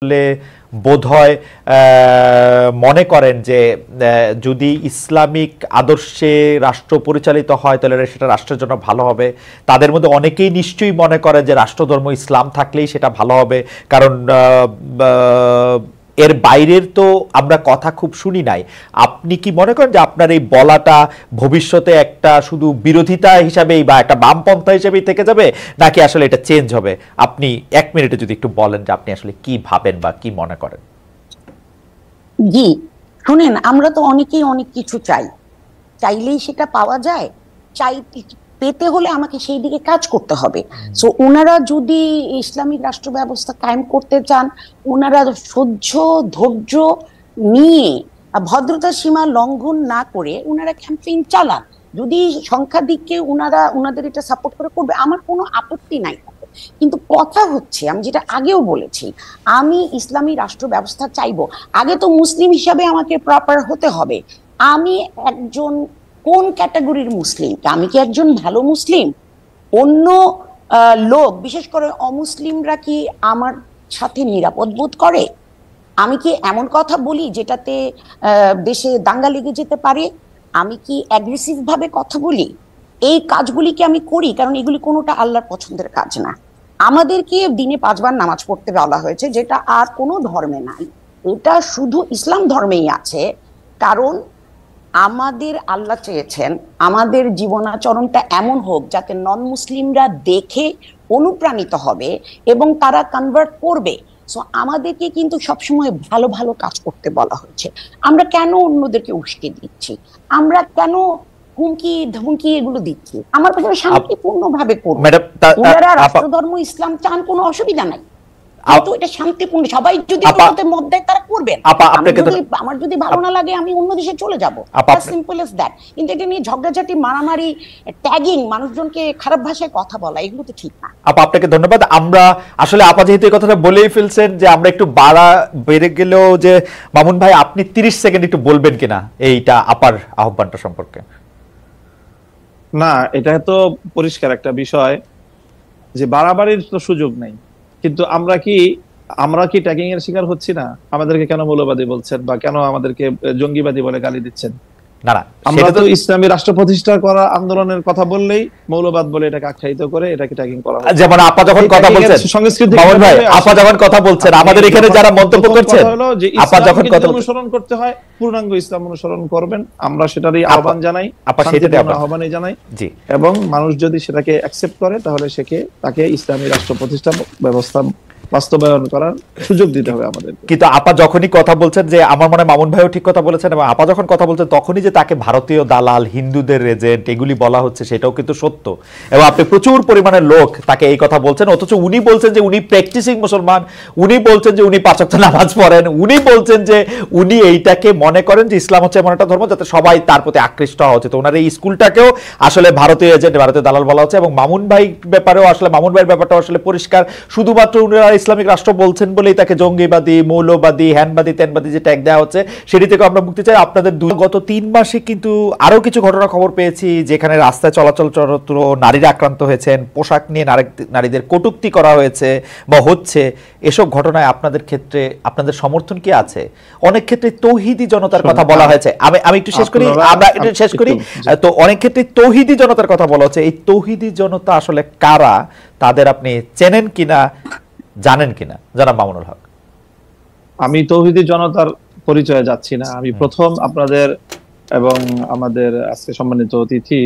করলে বোধহয় মনে করেন যে যদি ইসলামিক আদর্শে রাষ্ট্র পরিচালিত হয় তাহলে সেটা রাষ্ট্রের জন্য ভালো হবে। তাদের মধ্যে অনেকেই নিশ্চয়ই মনে করে যে রাষ্ট্রধর্ম ইসলাম থাকলেই সেটা ভালো হবে, কারণ এর বাইরের তো আমরা কথা খুব শুনি নাই। আপনি কি মনে করেন যে আপনার এই বলাটা ভবিষ্যতে একটা শুধু বিরোধিতা হিসাবেই বা একটা বামপন্থা হিসেবেই থেকে যাবে, নাকি আসলে এটা চেঞ্জ হবে? আপনি এক মিনিটে যদি একটু বলেন যে আপনি আসলে কি ভাবেন বা কি মনে করেন। জি, শুনেন, আমরা তো অনেকেই অনেক কিছু চাই, চাইলেই সেটা পাওয়া যায়? চাই, পেতে হলে আমাকে সেই দিকে কাজ করতে হবে। সো ওনারা যদি ইসলামিক রাষ্ট্র ব্যবস্থা কায়েম করতে চান, ওনারা সহ্য ধৈর্য নিয়ে ভদ্রতার সীমা লঙ্ঘন না করে ওনারা ক্যাম্পেইন চালান। যদি সংখ্যাধিক্যে ওনাদের এটা সাপোর্ট করবে, আমার কোনো আপত্তি নাই। কিন্তু কথা হচ্ছে, আমি যেটা আগেও বলেছি, আমি ইসলামী রাষ্ট্র ব্যবস্থা চাইবো, আগে তো মুসলিম হিসাবে আমাকে প্রপার হতে হবে। আমি একজন কোন ক্যাটাগরির মুসলিম? আমি কি একজন ভালো মুসলিম? অন্য লোক, বিশেষ করে অমুসলিমরা কি আমার সাথে নিরাপদ বোধ করে? আমি কি এমন কথা বলি যেটাতে দেশে দাঙ্গা লেগে যেতে পারে? আমি কি অ্যাগ্রেসিভ ভাবে কথা বলি? এই কাজগুলি কি আমি করি? কারণ এগুলি কোনোটা আল্লাহর পছন্দের কাজ না। আমাদেরকে দিনে 5 বার নামাজ পড়তে বলা হয়েছে, যেটা আর কোনো ধর্মে নাই, এটা শুধু ইসলাম ধর্মেই আছে। কারণ আমাদের আল্লাহ চেয়েছেন আমাদের জীবনাচরণটা এমন হোক যাতে নন মুসলিমরা দেখে অনুপ্রাণিত হবে এবং তারা কনভার্ট করবে। সো আমাদেরকে কিন্তু সবসময় ভালো ভালো কাজ করতে বলা হয়েছে। আমরা কেন অন্যদেরকে উস্কে দিচ্ছি? আমরা কেন হুমকি ধমকি এগুলো দিচ্ছি? আমার কাছে শান্তিপূর্ণ ভাবে করুন। ওনারা রাষ্ট্রধর্ম ইসলাম চান, কোনো অসুবিধা নাই, কিন্তু এটা শান্তিপূর্ণ। সবাই যদি কোনোতে মত দেয় তারা করবেন। আমার যদি ভালো না লাগে আমি অন্য দেশে চলে যাবো, সিম্পল এজ দ্যাট। কিন্তু এটা নিয়ে ঝগড়াঝাটি, মারামারি, ট্যাগিং, মানুষজনকে খারাপ ভাষায় কথা বলা, এগুলো তো ঠিক না। আপা, আপনাকে ধন্যবাদ। আমরা আসলে আপা যেহেতু এই কথাটা বলেই ফেলছেন যে আমরা একটু বেড়ে গেলেও যে মামুন ভাই আপনি 30 সেকেন্ড একটু বলবেন কিনা এইটা আপার আহ্বানটা সম্পর্কে। না, এটা তো পরিষ্কার একটা বিষয় যে বাড়াবাড়ির তো সুযোগ নেই, কিন্তু আমরা কি ট্যাগিং এর শিকার হচ্ছি না? আমাদেরকে কেন মৌলবাদী বলছেন বা কেন আমাদেরকে জঙ্গিবাদী বলে গালি দিচ্ছেন? না না, আমরা তো ইসলামী রাষ্ট্র প্রতিষ্ঠা করা আন্দোলনের কথা বললেই মৌলবাদ বলে এটাকে আখ্যায়িত করে এটাকে ট্যাগিং করা হয়। যেমন আপা যখন কথা বলছেন, মামুন ভাই আপা যখন কথা বলছেন, আমাদের এখানে যারা মন্তব্য করছেন, আপা যখন কথা অনুসরণ করতে হয় পূর্ণাঙ্গ ইসলাম অনুসরণ করবেন, আমরা সেটারই আহ্বান জানাই, আহ্বানই জানাই। এবং মানুষ যদি সেটাকে অ্যাকসেপ্ট করে তাহলে তাকে ইসলামী রাষ্ট্র প্রতিষ্ঠা ব্যবস্থা বাস্তবায়ন করার সুযোগ দিতে হবে আমাদের। কিন্তু আপা যখনই কথা বলছেন, যে আমার মনে হয় মামুন ভাইও ঠিক কথা বলেছেন, এবং আপা যখন কথা বলছেন তখনই যে তাকে ভারতীয় দালাল, হিন্দুদের এজেন্ট এগুলি বলা হচ্ছে, সেটাও কিন্তু সত্য। এবং আপনি প্রচুর পরিমাণে লোক তাকে এই কথা বলছেন, অথচ উনি বলছেন যে উনি প্র্যাকটিসিং মুসলমান, উনি বলছেন যে উনি 5 ওয়াক্ত নামাজ পড়েন, উনি বলছেন যে উনি এইটাকে মনে করেন যে ইসলাম হচ্ছে এমন একটা ধর্ম যাতে সবাই তার প্রতি আকৃষ্ট হওয়া উচিত। ওনার এই স্কুলটাকেও আসলে ভারতীয় এজেন্ট, ভারতীয় দালাল বলা হচ্ছে। এবং মামুন ভাই ব্যাপারেও আসলে, মামুন ভাইয়ের ব্যাপারটাও আসলে পরিষ্কার, শুধুমাত্র উনারা ইসলামিক রাষ্ট্র বলছেন বলেই তাকে জঙ্গিবাদী, মৌলবাদী, হ্যানবাদী, তেনবাদী যে ট্যাগ দেওয়া হচ্ছে, সেটি থেকে আমরা মুক্তি চাই। আপনাদের গত 3 মাসে কিন্তু আরো কিছু ঘটনা খবর পেয়েছি যেখানে রাস্তায় চলাচল নারীরা আক্রান্ত হয়েছেন, পোশাক নিয়ে নারীদের কটূক্তি করা হয়েছে বা হচ্ছে। এসব ঘটনায় আপনাদের ক্ষেত্রে আপনাদের সমর্থন কি আছে? অনেক ক্ষেত্রে তৌহিদি জনতার কথা বলা হয়েছে। আমি একটু শেষ করি, তো অনেক ক্ষেত্রে তৌহিদি জনতার কথা বলা হচ্ছে। এই তৌহিদি জনতা আসলে কারা? তাদের আপনি চেনেন কিনা, জানেন কিনা, জানাব মামুনুল হক। আমি তৌহিদি জনতার পরিচয়ে যাচ্ছি না। আমি প্রথম আপনাদের এবং আমাদের আজকে সম্মানিত অতিথি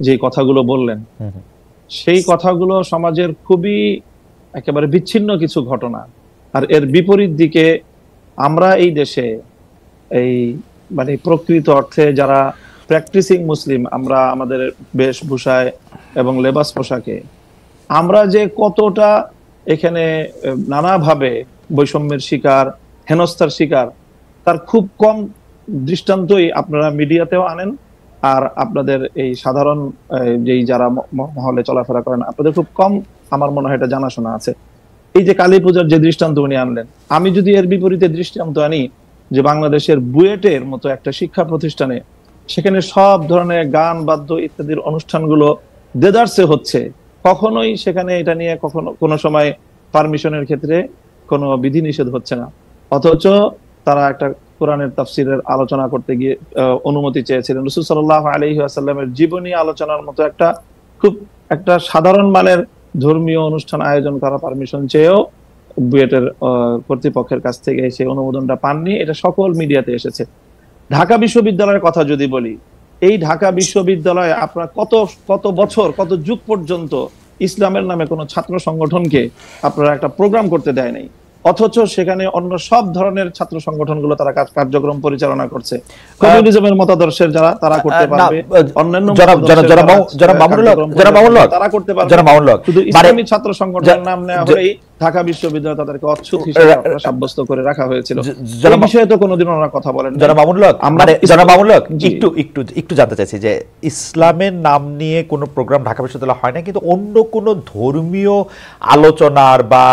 যে কথাগুলো বললেন, সেই কথাগুলো সমাজের খুবই একেবারে বিচ্ছিন্ন কিছু ঘটনা। আর এর বিপরীত দিকে আমরা এই দেশে এই মানে প্রকৃত অর্থে যারা প্র্যাকটিসিং মুসলিম, আমরা আমাদের বেশভূষায় এবং লেবাস পোশাকে আমরা যে কতটা এখানে নানাভাবে বৈষম্যের শিকার, হেনস্থার শিকার, তার খুব কম দৃষ্টান্তই আপনারা মিডিয়াতেও আনেন। আর আপনাদের এই সাধারণ যেই যারা মহলে চলাফেরা করেন, আপনাদের খুব কম আমার মনে হয় এটা জানাশোনা আছে। এই যে কালী পূজার যে দৃষ্টান্ত উনি আনলেন, আমি যদি এর বিপরীতে দৃষ্টান্ত আনি যে বাংলাদেশের বুয়েটের মতো একটা শিক্ষা প্রতিষ্ঠানে, সেখানে সব ধরনের গান, বাদ্য ইত্যাদির অনুষ্ঠানগুলো দেদারসে হচ্ছে, কখনোই সেখানে এটা নিয়ে কখনো কোনো সময় পারমিশনের ক্ষেত্রে কোনো বিধিনিষেধ হচ্ছে না, অথচ তারা একটা কোরআনের তাফসিরের আলোচনা করতে গিয়ে অনুমতি চেয়েছিলেন। রাসূল সাল্লাল্লাহু আলাইহি ওয়াসাল্লামের জীবনী আলোচনার মতো খুব একটা সাধারণ মানের ধর্মীয় অনুষ্ঠান আয়োজন করা পারমিশন চেয়েও বুয়েটের কর্তৃপক্ষের কাছ থেকে সেই অনুমোদনটা পাননি। এটা সকল মিডিয়াতে এসেছে। ঢাকা বিশ্ববিদ্যালয়ের কথা যদি বলি, এই ঢাকা বিশ্ববিদ্যালয়ে আপনার কত বছর, কত যুগ পর্যন্ত ইসলামের নামে কোনো ছাত্র সংগঠনকে আপনারা একটা প্রোগ্রাম করতে দেয় নাই, অথচ সেখানে অন্য সব ধরনের ছাত্র সংগঠনগুলো তারা কার্যক্রম পরিচালনা করছে। কমিউনিজমের মতাদর্শের যারা তারা করতে পারবে, অন্যান্য তারা করতে পারবে, শুধু ইসলামী ছাত্র সংগঠনের নাম নেওয়া হলেই ঢাকা বিশ্ববিদ্যালয় তাদেরকে অচ্ছুত হিসেবে সাব্যস্ত করে রাখা হয়েছিল। এই বিষয়ে তো কোনোদিন ওনারা কথা বলেন। একটু জানতে চাইছি যে ইসলামের নাম নিয়ে কোনো প্রোগ্রাম ঢাকা বিশ্ববিদ্যালয় হয় না, কিন্তু অন্য কোনো ধর্মীয় আলোচনার বা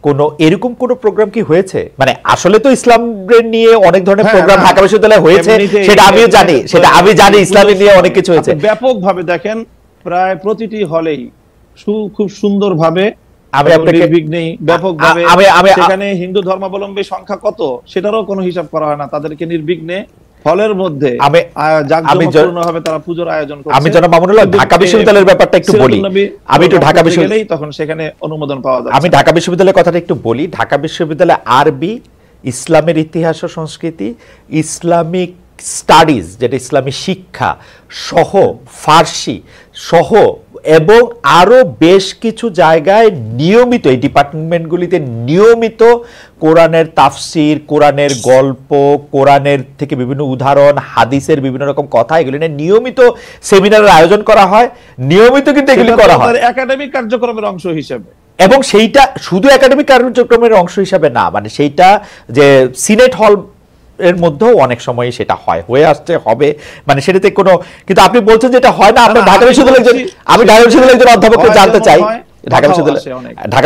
কোনো এরকম কোনো প্রোগ্রাম কি হয়েছে? মানে আসলে তো ইসলামের নিয়ে অনেক ধরনের প্রোগ্রাম ঢাকা বিশ্ববিদ্যালয়ে হয়েছে, সেটা আমিও জানি, ইসলামের নিয়ে অনেক কিছু হয়েছে। ব্যাপকভাবে দেখেন, প্রায় প্রতিটি হলেই খুব সুন্দরভাবে সেখানে হিন্দু ধর্মাবলম্বী সংখ্যা কত সেটারও কোনো হিসাব করা হয় না। তাদেরকে নির্বিঘ্নে হলের মধ্যে জাঁকজমকপূর্ণভাবে তারা পূজোর আয়োজন করছে। আমি জনাব মামুনুল্লাহ ঢাকা বিশ্ববিদ্যালয়ের ব্যাপারটা একটু বলি। আমি একটু ঢাকা বিশ্ববিদ্যালয়ে তখন সেখানে অনুমোদন পাওয়া যায়। আমি ঢাকা বিশ্ববিদ্যালয়ের কথাটা একটু বলি। ঢাকা বিশ্ববিদ্যালয়ে আরবি, ইসলামের ইতিহাস ও সংস্কৃতি, ইসলামিক স্টাডিজ যেটা ইসলামী শিক্ষা সহ, ফার্সি সহ এবং আরো বেশ কিছু জায়গায় নিয়মিত এই ডিপার্টমেন্টগুলিতে নিয়মিত কোরআনের তাফসির, কোরআনের গল্প, কোরআনের থেকে বিভিন্ন উদাহরণ, হাদিসের বিভিন্ন রকম কথা, এগুলি নিয়ে নিয়মিত সেমিনারের আয়োজন করা হয়। নিয়মিত কিন্তু এগুলি করা হয় একাডেমিক কার্যক্রমের অংশ হিসেবে, এবং সেইটা শুধু একাডেমিক কার্যক্রমের অংশ হিসাবে না, মানে সেইটা যে সিনেট হল এর মধ্যেও অনেক সময় সেটা হয়ে আসছে, হবে, মানে সেটাতে কোনো, কিন্তু আপনি বলছেন যেটা হয় না। আমরা ঢাকা বিশ্ববিদ্যালয়ের আমি ঢাকা বিশ্ববিদ্যালয়ের একজন অধ্যাপককে জানতে চাই, ঢাকা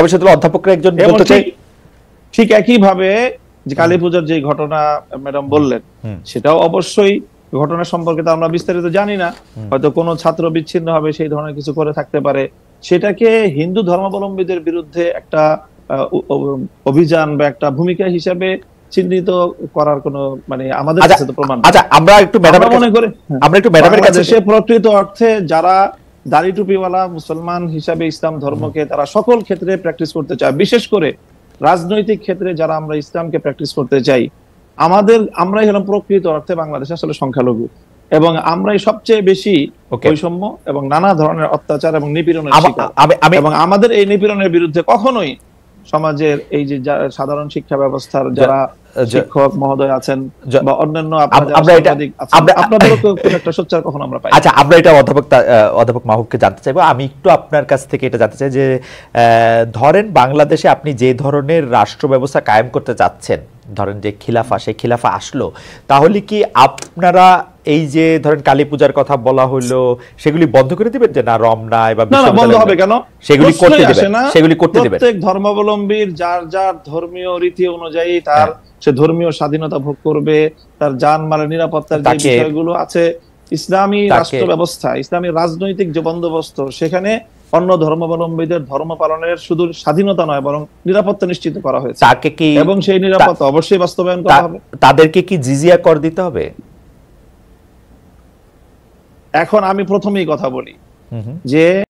বিশ্ববিদ্যালয়ের অধ্যাপকরা একজন বলতে চাই ঠিক একই ভাবে যে কালী পূজার যে ঘটনা ম্যাডাম বললেন, সেটাও অবশ্যই ঘটনা সম্পর্কে তো আমরা বিস্তারিত জানি না, হয়তো কোনো ছাত্র বিচ্ছিন্ন হবে সেই ধরনের কিছু করে থাকতে পারে। সেটাকে হিন্দু ধর্মাবলম্বীদের বিরুদ্ধে একটা অভিযান বা একটা ভূমিকা হিসাবে চিহ্নিত করার কোনো মানে আমাদের কাছে তো প্রমাণ। আচ্ছা, আমরা একটু ম্যাডামের কাছে প্রকৃত অর্থে যারা দাড়ি টুপিওয়ালা মুসলমান হিসাবে ইসলাম ধর্মকে তারা সকল ক্ষেত্রে প্র্যাকটিস করতে চায়, বিশেষ করে রাজনৈতিক ক্ষেত্রে যারা আমরা ইসলামকে প্র্যাকটিস করতে চাই, আমরাই হলাম প্রকৃত অর্থে বাংলাদেশে আসলে সংখ্যালঘু, এবং আমরাই সবচেয়ে বেশি বৈষম্য এবং নানা ধরনের অত্যাচার এবং নিপীড়নের শিকার। এবং আমাদের এই নিপীড়নের বিরুদ্ধে কখনোই সমাজের এই যে সাধারণ শিক্ষা ব্যবস্থার যারা শিক্ষক মহোদয় আছেন বা অন্যান্য আপনাদেরও খুব একটা সোচ্চার কখনো আমরা পাই। আচ্ছা, আমরা এটা অধ্যাপক মাহবুবকে জানতে চাইবো। আমি একটু আপনার কাছ থেকে এটা জানতে চাই যে ধরেন বাংলাদেশে আপনি যে ধরনের রাষ্ট্র ব্যবস্থা কায়েম করতে চাচ্ছেন, ধরেন যে খিলাফা, সেই খিলাফা আসলো, তাহলে কি আপনারা এই যে ধরেন কালী পূজার কথা বলা হলো সেগুলি বন্ধ করে দিবেন? যে না, রমনায় বা বন্ধ হবে কেন, সেগুলি করতে দিবেন? প্রত্যেক ধর্মাবলম্বীর যার যার ধর্মীয় রীতি অনুযায়ী তার সে ধর্মীয় স্বাধীনতা ভোগ করবে, তার জানমালের নিরাপত্তার যে বিষয়গুলো আছে, ইসলামী রাষ্ট্র ব্যবস্থা, ইসলামী রাজনৈতিক যে বন্দোবস্ত, সেখানে অন্য ধর্মাবলম্বীদের ধর্ম পালনের শুধু স্বাধীনতা নয় বরং নিরাপত্তা নিশ্চিত করা হয়েছে, এবং সেই নিরাপত্তা অবশ্যই বাস্তবায়ন করা হবে। তাদেরকে কি জিজিয়া কর দিতে হবে? এখন আমি প্রথমেই কথা বলি যে